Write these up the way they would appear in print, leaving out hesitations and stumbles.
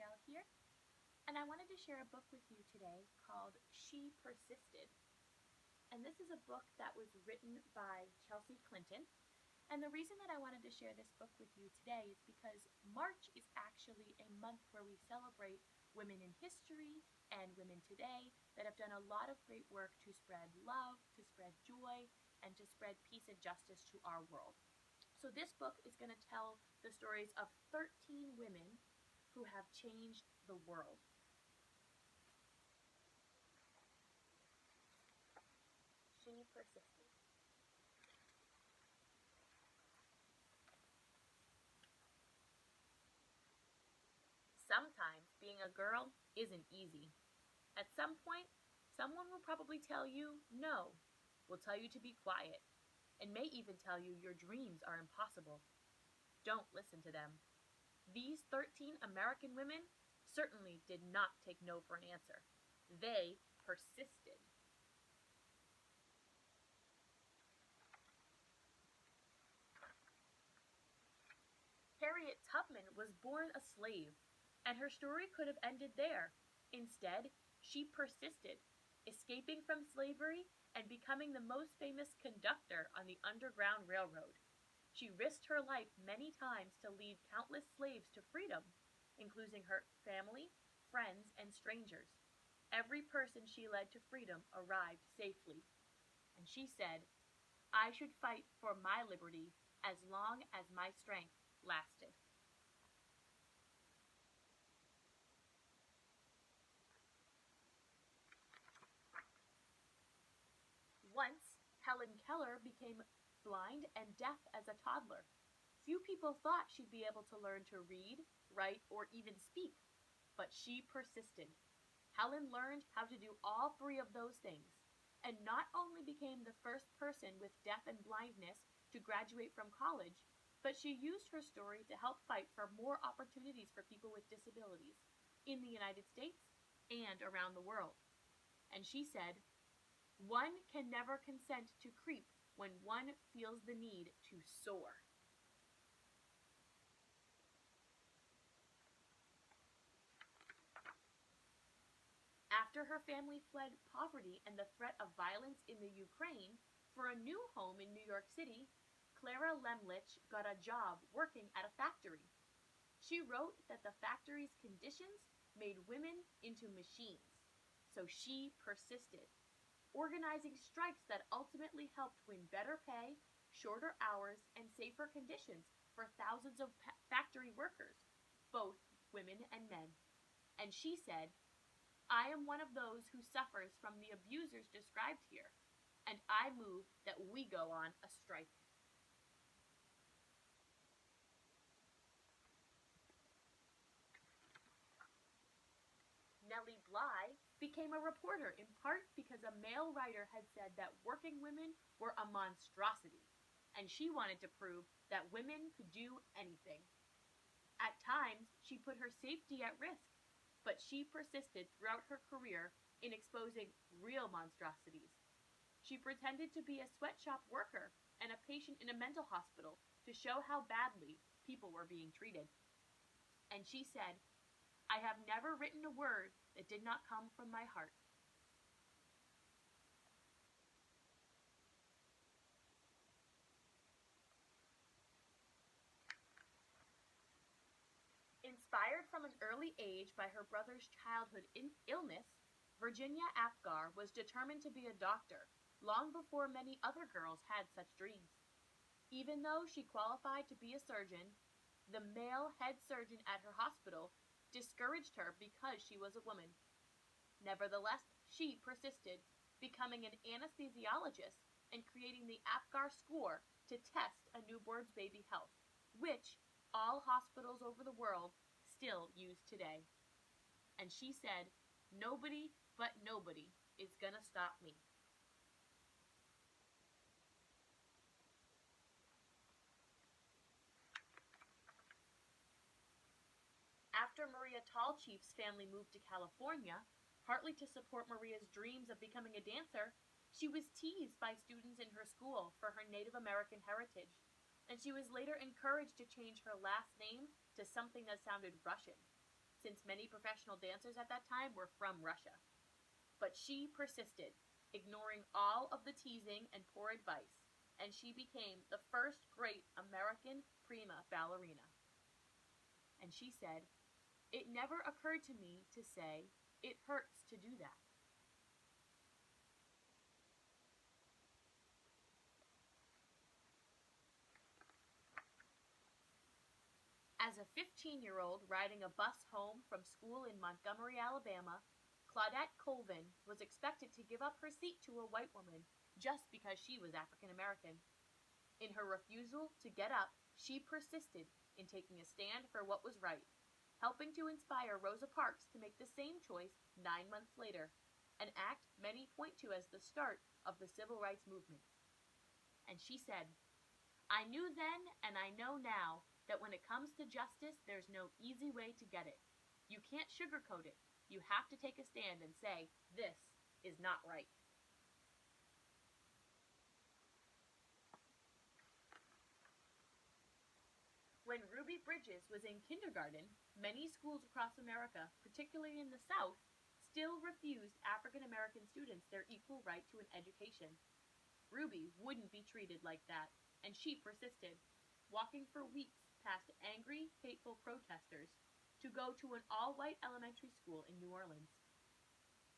Trudell here, and I wanted to share a book with you today called She Persisted. And this is a book that was written by Chelsea Clinton. And the reason that I wanted to share this book with you today is because March is actually a month where we celebrate women in history and women today that have done a lot of great work to spread love, to spread joy, and to spread peace and justice to our world. So this book is going to tell the stories of 13 women who have changed the world. She persisted. Sometimes being a girl isn't easy. At some point, someone will probably tell you no, will tell you to be quiet, and may even tell you your dreams are impossible. Don't listen to them. These 13 American women certainly did not take no for an answer. They persisted. Harriet Tubman was born a slave, and her story could have ended there. Instead, she persisted, escaping from slavery and becoming the most famous conductor on the Underground Railroad. She risked her life many times to lead countless slaves to freedom, including her family, friends, and strangers. Every person she led to freedom arrived safely. And she said, I should fight for my liberty as long as my strength lasted. Once, Helen Keller became blind and deaf as a toddler. Few people thought she'd be able to learn to read, write, or even speak, but she persisted. Helen learned how to do all three of those things, and not only became the first person with deaf and blindness to graduate from college, but she used her story to help fight for more opportunities for people with disabilities in the United States and around the world. And she said, one can never consent to creep when one feels the need to soar. After her family fled poverty and the threat of violence in the Ukraine for a new home in New York City, Clara Lemlich got a job working at a factory. She wrote that the factory's conditions made women into machines, so she persisted, organizing strikes that ultimately helped win better pay, shorter hours, and safer conditions for thousands of factory workers, both women and men. And she said, I am one of those who suffers from the abusers described here, and I move that we go on a strike. Nellie Bly became a reporter in part because a male writer had said that working women were a monstrosity, and she wanted to prove that women could do anything. At times, she put her safety at risk, but she persisted throughout her career in exposing real monstrosities. She pretended to be a sweatshop worker and a patient in a mental hospital to show how badly people were being treated. And she said, I have never written a word that did not come from my heart. Inspired from an early age by her brother's childhood illness, Virginia Apgar was determined to be a doctor long before many other girls had such dreams. Even though she qualified to be a surgeon, the male head surgeon at her hospital discouraged her because she was a woman. Nevertheless, she persisted, becoming an anesthesiologist and creating the Apgar score to test a newborn's baby health, which all hospitals over the world still use today. And she said, nobody but nobody is gonna stop me. After Maria Tallchief's family moved to California, partly to support Maria's dreams of becoming a dancer, she was teased by students in her school for her Native American heritage, and she was later encouraged to change her last name to something that sounded Russian. since many professional dancers at that time were from Russia. But she persisted, ignoring all of the teasing and poor advice, and she became the first great American prima ballerina. And she said, "It never occurred to me to say, it hurts to do that." As a 15-year-old riding a bus home from school in Montgomery, Alabama, Claudette Colvin was expected to give up her seat to a white woman just because she was African American. In her refusal to get up, she persisted in taking a stand for what was right, helping to inspire Rosa Parks to make the same choice 9 months later, an act many point to as the start of the civil rights movement. And she said, "I knew then and I know now that when it comes to justice, there's no easy way to get it. You can't sugarcoat it. You have to take a stand and say, this is not right." When Ruby Bridges was in kindergarten, many schools across America, particularly in the South, still refused African American students their equal right to an education. Ruby wouldn't be treated like that, and she persisted, walking for weeks past angry, hateful protesters to go to an all white elementary school in New Orleans.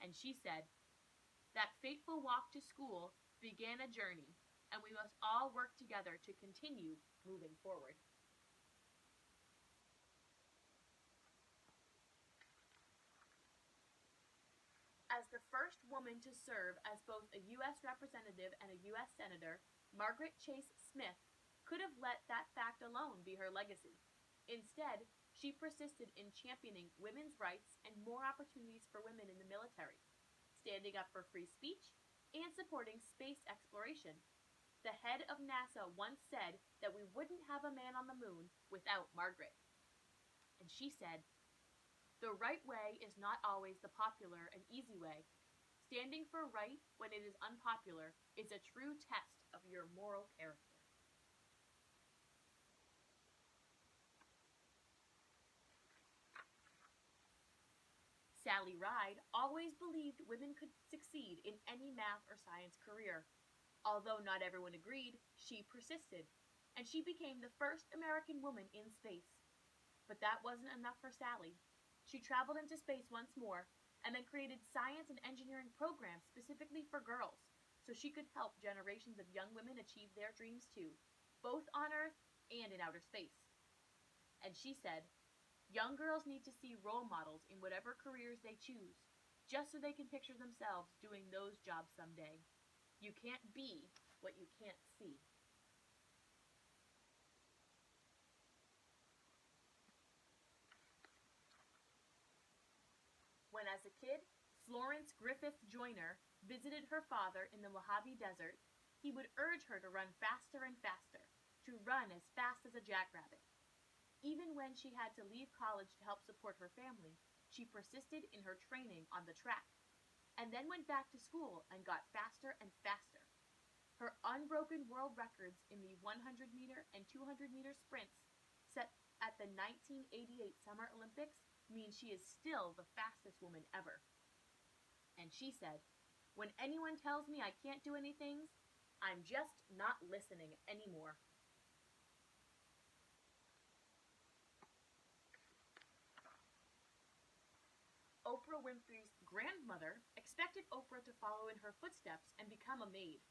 And she said, "That fateful walk to school began a journey, and we must all work together to continue moving forward." As the first woman to serve as both a U.S. representative and a U.S. senator, Margaret Chase Smith could have let that fact alone be her legacy. Instead, she persisted in championing women's rights and more opportunities for women in the military, standing up for free speech, and supporting space exploration. The head of NASA once said that we wouldn't have a man on the moon without Margaret. And she said, "The right way is not always the popular and easy way. Standing for right when it is unpopular is a true test of your moral character." Sally Ride always believed women could succeed in any math or science career. Although not everyone agreed, she persisted, and she became the first American woman in space. But that wasn't enough for Sally. She traveled into space once more and then created science and engineering programs specifically for girls so she could help generations of young women achieve their dreams too, both on Earth and in outer space. And she said, "Young girls need to see role models in whatever careers they choose, just so they can picture themselves doing those jobs someday. You can't be what you can't see." When, as a kid, Florence Griffith Joyner visited her father in the Mojave Desert, he would urge her to run faster and faster, to run as fast as a jackrabbit. Even when she had to leave college to help support her family, she persisted in her training on the track, and then went back to school and got faster and faster. Her unbroken world records in the 100-meter and 200-meter sprints, set at the 1988 Summer Olympics, means she is still the fastest woman ever. And she said, "When anyone tells me I can't do anything, I'm just not listening anymore." Oprah Winfrey's grandmother expected Oprah to follow in her footsteps and become a maid.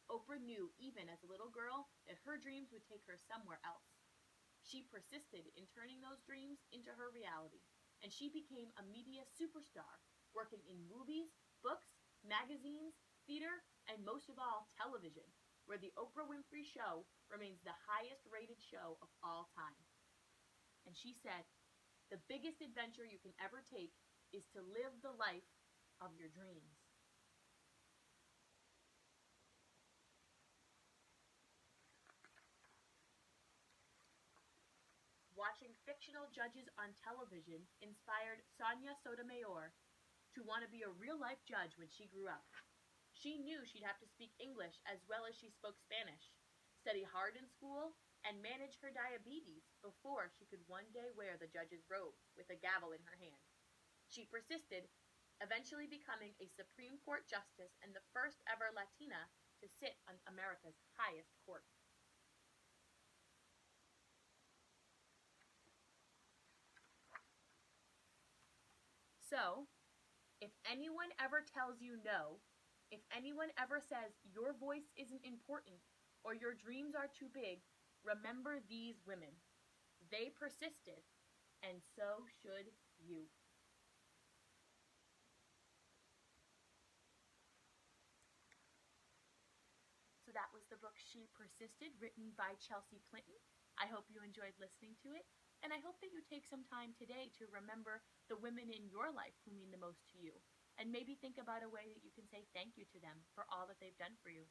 Oprah knew, even as a little girl, that her dreams would take her somewhere else. She persisted in turning those dreams into her reality, and she became a media superstar, working in movies, books, magazines, theater, and most of all, television, where The Oprah Winfrey Show remains the highest rated show of all time. And she said, "The biggest adventure you can ever take is to live the life of your dreams." Watching fictional judges on television inspired Sonia Sotomayor to want to be a real life judge when she grew up. She knew she'd have to speak English as well as she spoke Spanish, study hard in school, and manage her diabetes before she could one day wear the judge's robe with a gavel in her hand. She persisted, eventually becoming a Supreme Court justice and the first ever Latina to sit on America's highest court. So, if anyone ever tells you no, if anyone ever says your voice isn't important or your dreams are too big, remember these women. They persisted, and so should you. So that was the book She Persisted, written by Chelsea Clinton. I hope you enjoyed listening to it, and I hope that you take some time today to remember the women in your life who mean the most to you, and maybe think about a way that you can say thank you to them for all that they've done for you.